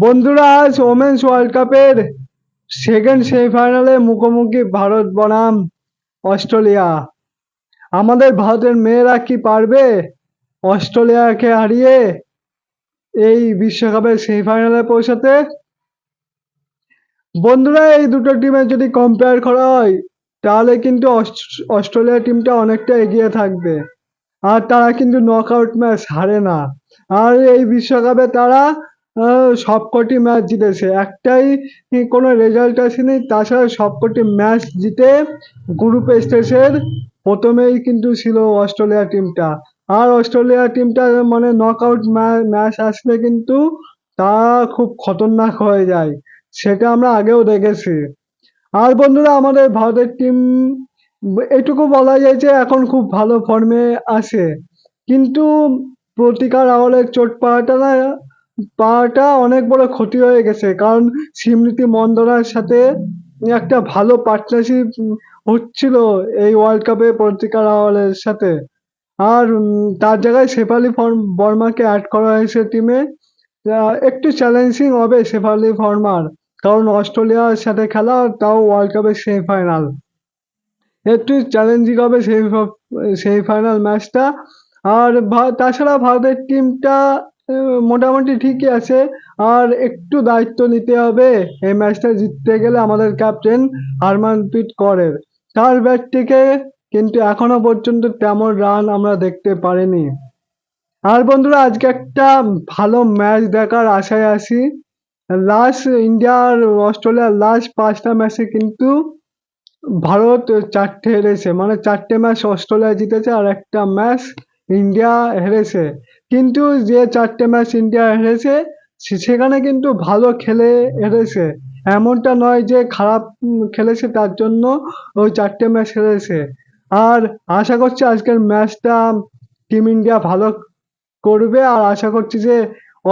বন্ধুরা, আজ women's world কাপের সেকেন্ড সেমিফাইনালে মুখোমুখি ভারত বনাম অস্ট্রেলিয়া। আমাদের ভারতের মেয়েরা কি পারবে অস্ট্রেলিয়াকে হারিয়ে এই বিশ্বকাপের সেমিফাইনালে পৌঁছাতে? বন্ধুরা, এই দুটো টিমের যদি কম্পেয়ার করা হয় তাহলে কিন্তু অস্ট্রেলিয়া টিমটা অনেকটা এগিয়ে থাকবে। আর তারা কিন্তু নকআউট ম্যাচ হারে না। আর এই বিশ্বকাপে তারা সবকটি ম্যাচ জিতেছে, একটাই কোনো রেজাল্ট আসেনি। তাছাড়া সবকটি ম্যাচ জিতে গ্রুপ স্টেজের প্রথমেই কিন্তু ছিল অস্ট্রেলিয়া টিমটা। আর অস্ট্রেলিয়া টিমটা মানে নকআউট ম্যাচ আসলে কিন্তু তা খুব খতরনাক হয়ে যায়, সেটা আমরা আগেও দেখেছি। আর বন্ধুরা, আমাদের ভারতের টিম এটুকু বলা যায় যে এখন খুব ভালো ফর্মে আছে, কিন্তু প্রতিকার রাওয়ালের চোট পাওয়াটা অনেক বড় ক্ষতি হয়ে গেছে। কারণ স্মৃতি মন্দনার সাথে একটা ভালো পার্টনারশিপ হচ্ছিল এই ওয়ার্ল্ড কাপে প্রতিকার রাওয়ালের সাথে। আর তার জায়গায় শেফালি বর্মাকে অ্যাড করা হয়েছে টিমে। একটু চ্যালেঞ্জিং হবে শেফালি বর্মার, কারণ অস্ট্রেলিয়ার সাথে খেলা, তাও ওয়ার্ল্ড কাপের সেমিফাইনাল। একটু চ্যালেঞ্জিং হবে সেমিফাইনাল ম্যাচটা। আর তাছাড়া ভারতের টিমটা মোটামুটি ঠিকই আছে। আর একটু দায়িত্ব নিতে হবে এই ম্যাচটা জিততে গেলে আমাদের ক্যাপ্টেন হারমানপ্রীত কৌরের। তার ব্যাট থেকে কিন্তু এখনো পর্যন্ত তেমন রান আমরা দেখতে পারিনি। আর বন্ধুরা, আজকে একটা ভালো ম্যাচ দেখার আশায় আছি। ইন্ডিয়া আর অস্ট্রেলিয়ার লাস্ট 5টা ম্যাচে কিন্তু ভারত 4টে হেরেছে, মানে 4টে ম্যাচ অস্ট্রেলিয়া জিতেছে আর একটা ম্যাচ ইন্ডিয়া হেরেছে। কিন্তু যে 4টে ম্যাচ ইন্ডিয়া হেরেছে সেখানে কিন্তু ভালো খেলে হেরেছে। এমনটা নয় যে খারাপ খেলেছে তার জন্য ওই 4টে ম্যাচ হেরেছে। আর আশা করছি আজকের ম্যাচটা টিম ইন্ডিয়া ভালো করবে। আর আশা করছি যে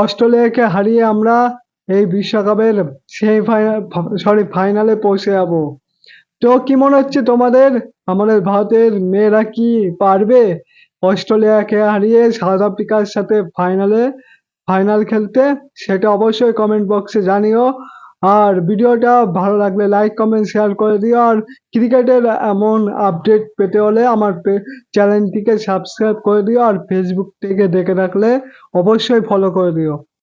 অস্ট্রেলিয়াকে হারিয়ে আমরা এই বিশ্বকাপের ফাইনালে পৌঁছে যাবো। তো কি মনে হচ্ছে তোমাদের, আমাদের ভারতের মেয়েরা কি পারবে অস্ট্রেলিয়াকে হারিয়ে সাউথ আফ্রিকার সাথে ফাইনাল খেলতে? সেটা অবশ্যই কমেন্ট বক্সে জানিও। আর ভিডিওটা ভালো লাগলে লাইক কমেন্ট শেয়ার করে দিও। আর ক্রিকেটের এমন আপডেট পেতে হলে আমার চ্যানেলটিকে সাবস্ক্রাইব করে দিও। আর ফেসবুক থেকে দেখে রাখলে অবশ্যই ফলো করে দিও।